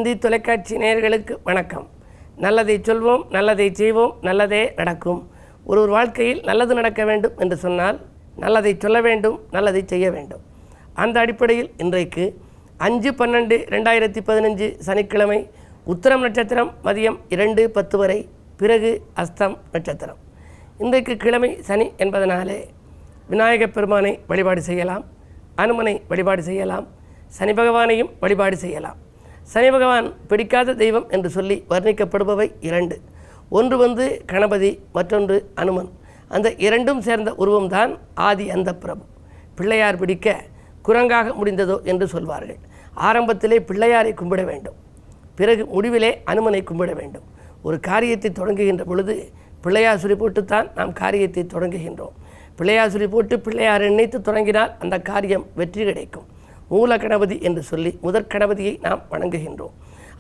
தினத்தந்தி தொலைக்காட்சி நேயர்களுக்கு வணக்கம். நல்லதை சொல்வோம், நல்லதை செய்வோம், நல்லதே நடக்கும். ஒரு வாழ்க்கையில் நல்லது நடக்க வேண்டும் என்று சொன்னால் நல்லதை சொல்ல வேண்டும், நல்லதை செய்ய வேண்டும். அந்த அடிப்படையில் இன்றைக்கு 5/12/2015 சனிக்கிழமை உத்திரம் நட்சத்திரம் மதியம் 2:10 வரை, பிறகு அஸ்தம் நட்சத்திரம். இன்றைக்கு கிழமை சனி என்பதனாலே விநாயகப் பெருமானை வழிபாடு செய்யலாம், அனுமனை வழிபாடு செய்யலாம், சனி பகவானையும் வழிபாடு செய்யலாம். சனி பகவான் பிடிக்காத தெய்வம் என்று சொல்லி வர்ணிக்கப்படுபவை 2. ஒன்று கணபதி, மற்றொன்று அனுமன். அந்த 2ம் சேர்ந்த உருவம்தான் ஆதி அந்த பிரபு. பிள்ளையார் பிடிக்க குரங்காக முடிந்ததோ என்று சொல்வார்கள். ஆரம்பத்திலே பிள்ளையாரை கும்பிட வேண்டும், பிறகு முடிவிலே அனுமனை கும்பிட வேண்டும். ஒரு காரியத்தை தொடங்குகின்ற பொழுது பிள்ளையார் சுழி போட்டுத்தான் நாம் காரியத்தை தொடங்குகின்றோம். பிள்ளையார் சுழி போட்டு பிள்ளையார் நினைத்து தொடங்கினால் அந்த காரியம் வெற்றி கிடைக்கும். மூல கணபதி என்று சொல்லி முதற் கணபதியை நாம் வணங்குகின்றோம்.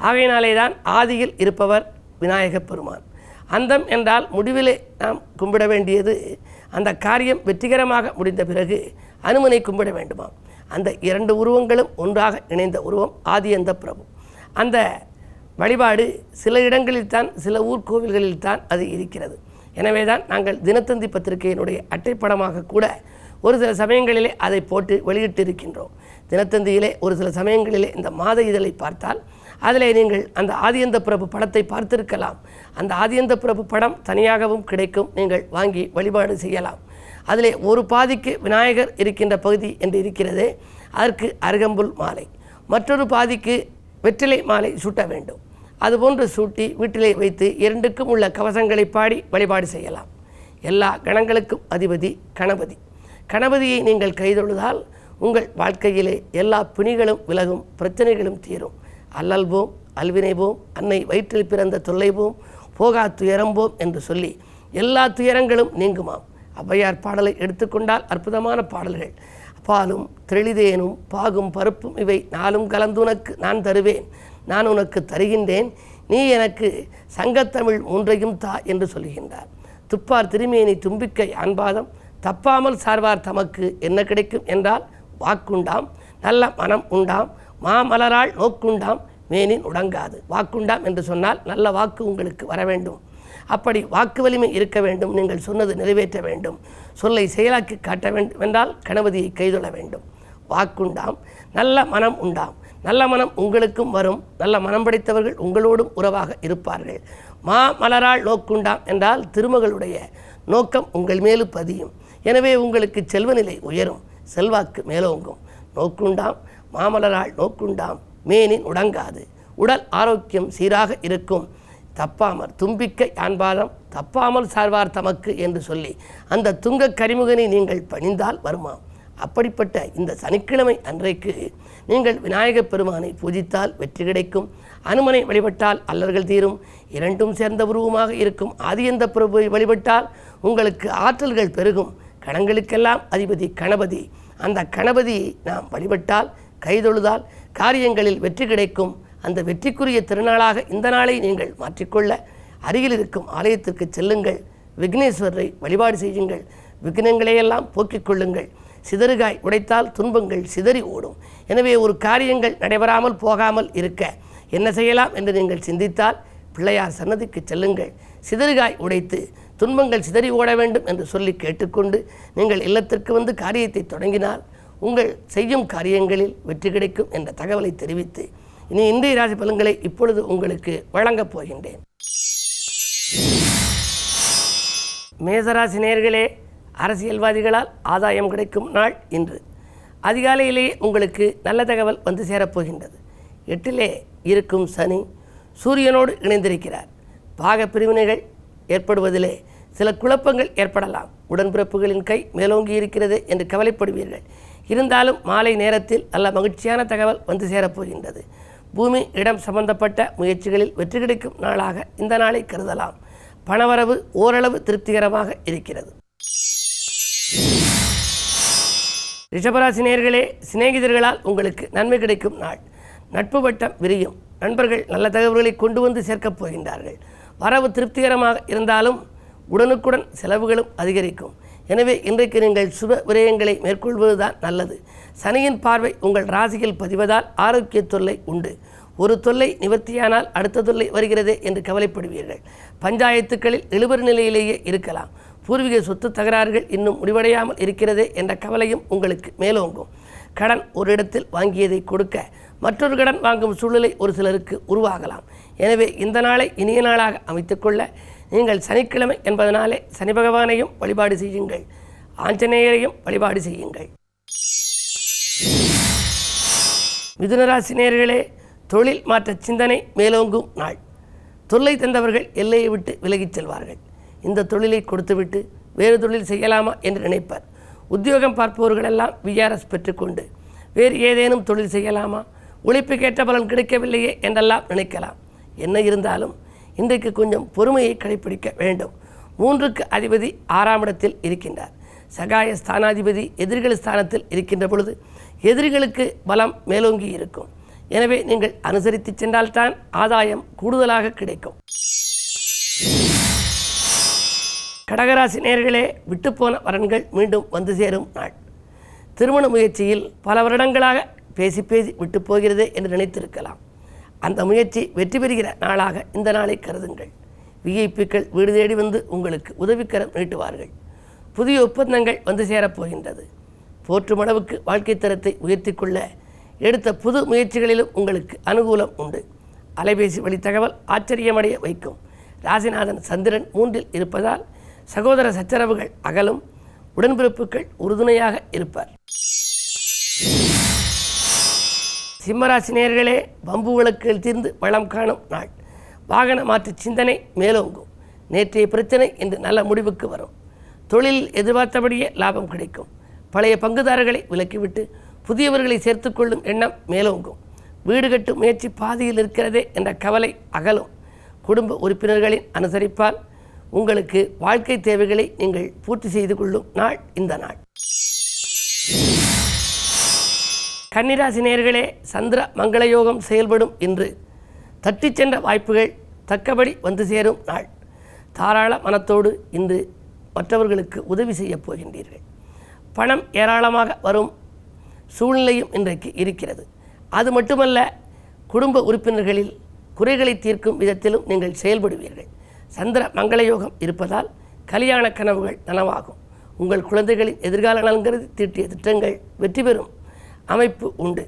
ஆகையினாலே தான் ஆதியில் இருப்பவர் விநாயகப் பெருமான். அந்தம் என்றால் முடிவிலே நாம் கும்பிட வேண்டியது. அந்த காரியம் வெற்றிகரமாக முடிந்த பிறகு அனுமனை கும்பிட வேண்டுமாம். அந்த 2 உருவங்களும் ஒன்றாக இணைந்த உருவம் ஆதி அந்த பிரபு. அந்த வழிபாடு சில இடங்களில் தான், சில ஊர்கோவில்களில் தான் அது இருக்கிறது. எனவே தான் நாங்கள் தினத்தந்தி பத்திரிகையினுடைய அட்டைப்படமாக கூட ஒரு சில சமயங்களிலே அதை போட்டு வெளியிட்டிருக்கின்றோம். தினத்தந்தியிலே ஒரு சில சமயங்களிலே இந்த மாத இதழை பார்த்தால் அதிலே நீங்கள் அந்த ஆதியந்த பிரபு படத்தை பார்த்திருக்கலாம். அந்த ஆதியந்த பிரபு படம் தனியாகவும் கிடைக்கும், நீங்கள் வாங்கி வழிபாடு செய்யலாம். அதிலே ஒரு பாதிக்கு விநாயகர் இருக்கின்ற பகுதி என்று இருக்கிறதே, அதற்கு அருகம்புல் மாலை, மற்றொரு பாதிக்கு வெற்றிலை மாலை சூட்ட வேண்டும். அதுபோன்று சூட்டி வீட்டிலே வைத்து 2க்கும் உள்ள கவசங்களை பாடி வழிபாடு செய்யலாம். எல்லா கணங்களுக்கும் அதிபதி கணபதி. கணபதியை நீங்கள் கைதொழுதால் உங்கள் வாழ்க்கையிலே எல்லா பிணிகளும் விலகும், பிரச்சனைகளும் தீரும். அல்லல்வோம், அல்வினைவோம், அன்னை வயிற்றில் பிறந்த தொல்லைவோம், போகா துயரம்போம் என்று சொல்லி எல்லா துயரங்களும் நீங்குமாம். ஔவையார் பாடலை எடுத்துக்கொண்டால் அற்புதமான பாடல்கள். பாலும் தெளிதேனும் பாகும் பருப்பும் இவை 4ம் கலந்துனக்கு நான் தருவேன், நான் உனக்கு தருகின்றேன், நீ எனக்கு சங்கத்தமிழ் 3ஐயும் தா என்று சொல்கின்றார். துப்பார் திருமேனி தும்பிக்கை ஆண்பாதம், தப்பாமல் சார்வார் தமக்கு என்ன கிடைக்கும் என்றால் வாக்குண்டாம், நல்ல மனம் உண்டாம், மாமலரால் நோக்குண்டாம், மேனின் உடங்காது. வாக்குண்டாம் என்று சொன்னால் நல்ல வாக்கு உங்களுக்கு வர வேண்டும். அப்படி வாக்கு வலிமை இருக்க வேண்டும், நீங்கள் சொன்னது நிறைவேற்ற வேண்டும், சொல்லை செயலாக்கி காட்ட வேண்டும் என்றால் கணபதியை கைதொழ வேண்டும். வாக்குண்டாம், நல்ல மனம் உண்டாம், நல்ல மனம் உங்களுக்கும் வரும், நல்ல மனம் படைத்தவர்கள் உங்களோடும் உறவாக இருப்பார்கள். மலரால் நோக்குண்டாம் என்றால் திருமகளுடைய நோக்கம் உங்கள் மேலு பதியும். எனவே உங்களுக்கு செல்வநிலை உயரும், செல்வாக்கு மேலோங்கும். நோக்குண்டாம், மாமலரால் நோக்குண்டாம், மேனின் உடங்காது, உடல் ஆரோக்கியம் சீராக இருக்கும். தப்பாமல் தும்பிக்கை ஆண்பாதம், தப்பாமல் சார்வார் தமக்கு என்று சொல்லி அந்த துங்க கரிமுகனை நீங்கள் பணிந்தால் வருமாம். அப்படிப்பட்ட இந்த சனிக்கிழமை அன்றைக்கு நீங்கள் விநாயகப் பெருமானை பூஜித்தால் வெற்றி கிடைக்கும். அனுமனை வழிபட்டால் அல்லல்கள் தீரும். 2ம் சேர்ந்த உருவமாக இருக்கும் ஆதியந்த பிரபுவை வழிபட்டால் உங்களுக்கு ஆற்றல்கள் பெருகும். கணங்களுக்கெல்லாம் அதிபதி கணபதி. அந்த கணபதியை நாம் வழிபட்டால், கைதொழுதால் காரியங்களில் வெற்றி கிடைக்கும். அந்த வெற்றிக்குரிய திருநாளாக இந்த நாளை நீங்கள் மாற்றிக்கொள்ள அருகில் இருக்கும் ஆலயத்திற்கு செல்லுங்கள், விக்னேஸ்வரரை வழிபாடு செய்யுங்கள், விக்னங்களையெல்லாம் போக்கிக் கொள்ளுங்கள். சிதறுகாய் உடைத்தால் துன்பங்கள் சிதறி ஓடும். எனவே ஒரு காரியங்கள் நடைபெறாமல் போகாமல் இருக்க என்ன செய்யலாம் என்று நீங்கள் சிந்தித்தால் பிள்ளையார் சன்னதிக்கு செல்லுங்கள். சிதறுகாய் உடைத்து துன்பங்கள் சிதறி ஓட வேண்டும் என்று சொல்லி கேட்டுக்கொண்டு நீங்கள் இல்லத்திற்கு வந்து காரியத்தை தொடங்கினால் உங்கள் செய்யும் காரியங்களில் வெற்றி கிடைக்கும் என்ற தகவலை தெரிவித்து இனி இன்றைய ராசி பலன்களை இப்பொழுது உங்களுக்கு வழங்கப் போகின்றேன். மேசராசி நேயர்களே, அரசியல்வாதிகளால் ஆதாயம் கிடைக்கும் நாள் இன்று. அதிகாலையிலேயே உங்களுக்கு நல்ல தகவல் வந்து சேரப்போகின்றது. 8லே இருக்கும் சனி சூரியனோடு இணைந்திருக்கிறார். பாக பிரிவினைகள் ஏற்படுவதிலே சில குழப்பங்கள் ஏற்படலாம். உடன்பிறப்புகளின் கை மேலோங்கி இருக்கிறது என்று கவலைப்படுவீர்கள். இருந்தாலும் மாலை நேரத்தில் நல்ல மகிழ்ச்சியான தகவல் வந்து சேரப்போகின்றது. பூமி இடம் சம்பந்தப்பட்ட முயற்சிகளில் வெற்றி கிடைக்கும் நாளாக இந்த நாளை கருதலாம். பணவரவு ஓரளவு திருப்திகரமாக இருக்கிறது. ரிஷபராசி நேயர்களே, சிநேகிதர்களால் உங்களுக்கு நன்மை கிடைக்கும் நாள். நட்பு வட்டம் விரியும். நண்பர்கள் நல்ல தகவல்களை கொண்டு வந்து சேர்க்கப் போகின்றார்கள். வரவு திருப்திகரமாக இருந்தாலும் உடனுக்குடன் செலவுகளும் அதிகரிக்கும். எனவே இன்றைக்கு நீங்கள் சுப விரயங்களை மேற்கொள்வதுதான் நல்லது. சனியின் பார்வை உங்கள் ராசியில் பதிவதால் ஆரோக்கிய தொல்லை உண்டு. ஒரு தொல்லை நிவர்த்தியானால் அடுத்த தொல்லை வருகிறதே என்று கவலைப்படுவீர்கள். பஞ்சாயத்துக்களில் இழுபறி நிலையிலேயே இருக்கலாம். பூர்வீக சொத்து தகராறுகள் இன்னும் முடிவடையாமல் இருக்கிறதே என்ற கவலையும் உங்களுக்கு மேலோங்கும். கடன் ஒரு இடத்தில் வாங்கியதை கொடுக்க மற்றொரு கடன் வாங்கும் சூழ்நிலை ஒரு சிலருக்கு உருவாகலாம். எனவே இந்த நாளை இனிய நாளாக அமைத்துக்கொள்ள நீங்கள் சனிக்கிழமை என்பதனாலே சனி பகவானையும் வழிபாடு செய்யுங்கள், ஆஞ்சநேயரையும் வழிபாடு செய்யுங்கள். மிதுனராசி நேயர்களே, தொழில் மாற்ற சிந்தனை மேலோங்கும் நாள். தொல்லை தந்தவர்கள் எல்லையை விட்டு விலகிச் செல்வார்கள். இந்த தொழிலை கொடுத்துவிட்டு வேறு தொழில் செய்யலாமா என்று நினைப்பர். உத்தியோகம் பார்ப்பவர்களெல்லாம் விஆர்எஸ் பெற்றுக்கொண்டு வேறு ஏதேனும் தொழில் செய்யலாமா, உழைப்புக்கேற்ற பலன் கிடைக்கவில்லையே என்றெல்லாம் நினைக்கலாம். என்ன இருந்தாலும் இன்றைக்கு கொஞ்சம் பொறுமையை கடைபிடிக்க வேண்டும். 3க்கு அதிபதி 6ஆம் இடத்தில் இருக்கின்றார். சகாய ஸ்தானாதிபதி எதிரிகள் ஸ்தானத்தில் இருக்கின்ற பொழுது எதிரிகளுக்கு பலம் மேலோங்கி இருக்கும். எனவே நீங்கள் அனுசரித்து சென்றால்தான் ஆதாயம் கூடுதலாக கிடைக்கும். கடகராசி நேயர்களே, விட்டுப்போன வரன்கள் மீண்டும் வந்து சேரும் நாள். திருமண முயற்சியில் பல வருடங்களாக பேசி விட்டு போகிறதே என்று நினைத்திருக்கலாம். அந்த முயற்சி வெற்றி பெறுகிற நாளாக இந்த நாளை கருதுங்கள். விஐபிக்கள் வீடு தேடி வந்து உங்களுக்கு உதவிக்கரம் நீட்டுவார்கள். புதிய ஒப்பந்தங்கள் வந்து சேரப்போகின்றது. போற்றும் அளவுக்கு வாழ்க்கை தரத்தை உயர்த்தி கொள்ள எடுத்த புது முயற்சிகளிலும் உங்களுக்கு அனுகூலம் உண்டு. அலைபேசி வழி தகவல் ஆச்சரியமடைய வைக்கும். ராசிநாதன் சந்திரன் 3இல் இருப்பதால் சகோதர சச்சரவுகள் அகலும். உடன்பிறப்புகள் உறுதுணையாக இருப்பார். சிம்மராசி நேயர்களே, வம்பு வழக்குகள் தீர்ந்து வளம் காணும் நாள். வாகன மாற்று சிந்தனை மேலோங்கும். நேற்றைய பிரச்சனை இன்று நல்ல முடிவுக்கு வரும். தொழிலில் எதிர்பார்த்தபடியே லாபம் கிடைக்கும். பழைய பங்குதாரர்களை விலக்கிவிட்டு புதியவர்களை சேர்த்துக்கொள்ளும் எண்ணம் மேலோங்கும். வீடு கட்டும் முயற்சி பாதியில் இருக்கிறதே என்ற கவலை அகலும். குடும்ப உறுப்பினர்களின் அனுசரிப்பால் உங்களுக்கு வாழ்க்கை தேவைகளை நீங்கள் பூர்த்தி செய்து கொள்ளும் நாள் இந்த நாள். கன்னிராசி நேயர்களே, சந்திர மங்களயோகம் செயல்படும் இன்று தட்டிச் சென்ற வாய்ப்புகள் தக்கபடி வந்து சேரும் நாள். தாராள மனத்தோடு இன்று மற்றவர்களுக்கு உதவி செய்யப் போகின்றீர்கள். பணம் ஏராளமாக வரும் சூழ்நிலையும் இன்றைக்கு இருக்கிறது. அது மட்டுமல்ல, குடும்ப உறுப்பினர்களில் குறைகளை தீர்க்கும் விதத்திலும் நீங்கள் செயல்படுவீர்கள். சந்திர மங்களயோகம் இருப்பதால் கல்யாண கனவுகள் நனவாகும். உங்கள் குழந்தைகளின் எதிர்கால நலன்கிறது தீட்டிய திட்டங்கள் வெற்றி பெறும் அமைப்பு உண்டு.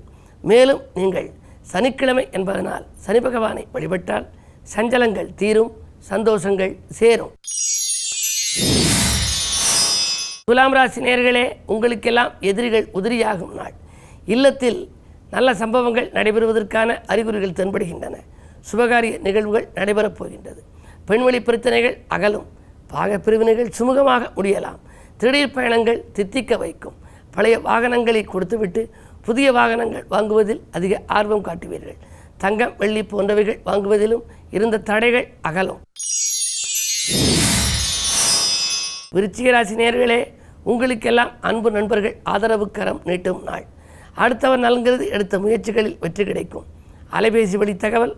மேலும் நீங்கள் சனிக்கிழமை என்பதனால் சனி பகவானை வழிபட்டால் சஞ்சலங்கள் தீரும், சந்தோஷங்கள் சேரும். துலாம் ராசி நேயர்களே, உங்களுக்கெல்லாம் எதிரிகள் உதிரியாகும் நாள். இல்லத்தில் நல்ல சம்பவங்கள் நடைபெறுவதற்கான அறிகுறிகள் தென்படுகின்றன. சுபகாரிய நிகழ்வுகள் நடைபெறப் போகின்றது. பெண்வெளி பிரச்சனைகள் அகலும். பாகப்பிரிவினைகள் சுமூகமாக முடியலாம். திடீர் பயணங்கள் தித்திக்க வைக்கும். பழைய வாகனங்களை கொடுத்துவிட்டு புதிய வாகனங்கள் வாங்குவதில் அதிக ஆர்வம் காட்டுவீர்கள். தங்கம் வெள்ளி போன்றவைகள் வாங்குவதிலும் இருந்த தடைகள் அகலும். விருச்சிக ராசி நேயர்களே, உங்களுக்கெல்லாம் அன்பு நண்பர்கள் ஆதரவு கரம் நீட்டும் நாள். அடுத்தவர் நலன்கிறது எடுத்த முயற்சிகளில் வெற்றி கிடைக்கும். அலைபேசி வழி தகவல்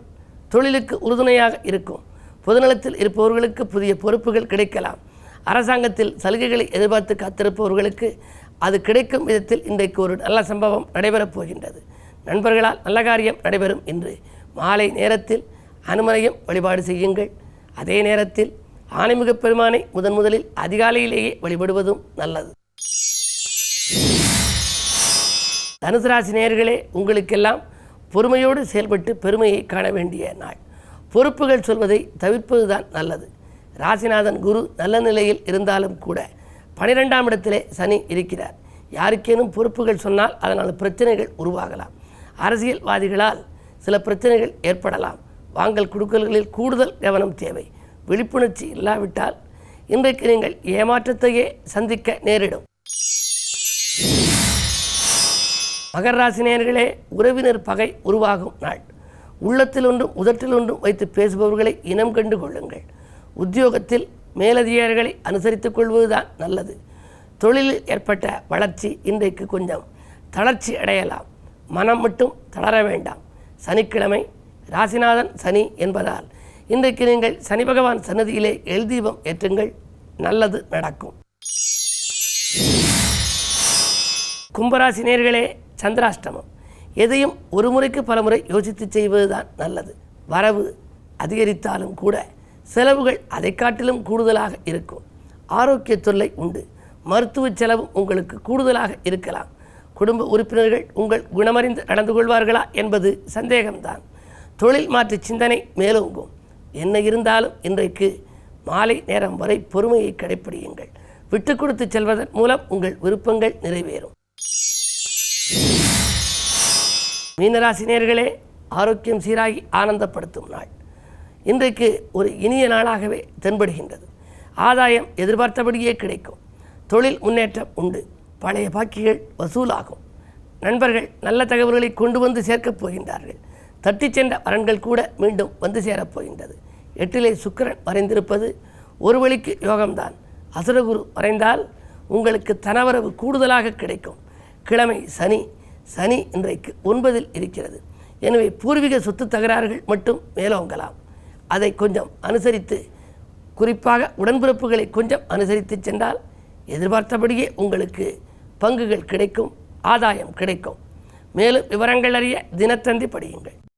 தொழிலுக்கு உறுதுணையாக இருக்கும். பொதுநலத்தில் இருப்பவர்களுக்கு புதிய பொறுப்புகள் கிடைக்கலாம். அரசாங்கத்தில் சலுகைகளை எதிர்பார்த்து காத்திருப்பவர்களுக்கு அது கிடைக்கும் விதத்தில் இன்றைக்கு ஒரு நல்ல சம்பவம் நடைபெறப் போகின்றது. நண்பர்களால் நல்ல காரியம் நடைபெறும். இன்று மாலை நேரத்தில் அனுமனையும் வழிபாடு செய்யுங்கள். அதே நேரத்தில் ஆனைமிகப் பெருமானை முதலில் அதிகாலையிலேயே வழிபடுவதும் நல்லது. தனுசு ராசி நேயர்களே, உங்களுக்கெல்லாம் பொறுமையோடு செயல்பட்டு பெருமையை காண வேண்டிய நாள். பொறுப்புகள் சொல்வதை தவிர்ப்பதுதான் நல்லது. ராசிநாதன் குரு நல்ல நிலையில் இருந்தாலும் கூட 12ஆம் இடத்திலே சனி இருக்கிறார். யாருக்கேனும் பொறுப்புகள் சொன்னால் அதனால் பிரச்சனைகள் உருவாகலாம். அரசியல்வாதிகளால் சில பிரச்சனைகள் ஏற்படலாம். வாங்கல் கொடுக்கல்களில் கூடுதல் கவனம் தேவை. விழிப்புணர்ச்சி இல்லாவிட்டால் இன்றைக்கு நீங்கள் ஏமாற்றத்தையே சந்திக்க நேரிடும். மகர ராசி நேயர்களே, உறவினர் பகை உருவாகும் நாள். உள்ளத்தில் ஒன்றும் உதட்டில் ஒன்றும் வைத்து பேசுபவர்களை இனம் கண்டு கொள்ளுங்கள். உத்தியோகத்தில் மேலதிகாரிகளை அனுசரித்துக் கொள்வதுதான் நல்லது. தொழிலில் ஏற்பட்ட வளர்ச்சி இன்றைக்கு கொஞ்சம் தளர்ச்சி அடையலாம். மனம் மட்டும் தளர வேண்டாம். சனிக்கிழமை ராசிநாதன் சனி என்பதால் இன்றைக்கு நீங்கள் சனி பகவான் சன்னதியிலே எல்தீபம் ஏற்றுங்கள், நல்லது நடக்கும். கும்பராசி நேயர்களே, சந்திராஷ்டமம் எதையும் ஒரு முறைக்கு பல முறை யோசித்து செய்வதுதான் நல்லது. வரவு அதிகரித்தாலும் கூட செலவுகள் அதை காட்டிலும் கூடுதலாக இருக்கும். ஆரோக்கிய தொல்லை உண்டு. மருத்துவ செலவும் உங்களுக்கு கூடுதலாக இருக்கலாம். குடும்ப உறுப்பினர்கள் உங்கள் குணமறிந்து நடந்து கொள்வார்களா என்பது சந்தேகம்தான். தொழில் மாற்று சிந்தனை மேலோங்கும். என்ன இருந்தாலும் இன்றைக்கு மாலை நேரம் வரை பொறுமையை கடைப்பிடியுங்கள். விட்டு கொடுத்து செல்வதன் மூலம் உங்கள் விருப்பங்கள் நிறைவேறும். மீனராசி நேயர்களே, ஆரோக்கியம் சீராகி ஆனந்தப்படுத்தும் நாள். இன்றைக்கு ஒரு இனிய நாளாகவே தென்படுகின்றது. ஆதாயம் எதிர்பார்த்தபடியே கிடைக்கும். தொழில் முன்னேற்றம் உண்டு. பழைய பாக்கிகள் வசூலாகும். நண்பர்கள் நல்ல தகவல்களை கொண்டு வந்து சேர்க்கப் போகின்றார்கள். தட்டி சென்ற வரன்கள் கூட மீண்டும் வந்து சேரப்போகின்றது. 8லே சுக்கிரன் மறைந்திருப்பது ஒரு வழிக்கு யோகம்தான். அசுரகுரு மறைந்தால் உங்களுக்கு தனவரவு கூடுதலாக கிடைக்கும். கிழமை சனி. சனி இன்றைக்கு 9இல் இருக்கிறது. எனவே பூர்வீக சொத்து தகராறுகள் மட்டும் மேலோங்கலாம். அதை கொஞ்சம் அனுசரித்து, குறிப்பாக உடன்பிறப்புகளை கொஞ்சம் அனுசரித்து சென்றால் எதிர்பார்த்தபடியே உங்களுக்கு பங்குகள் கிடைக்கும், ஆதாயம் கிடைக்கும். மேலும் விவரங்கள் அறிய தினத்தந்தி படியுங்கள்.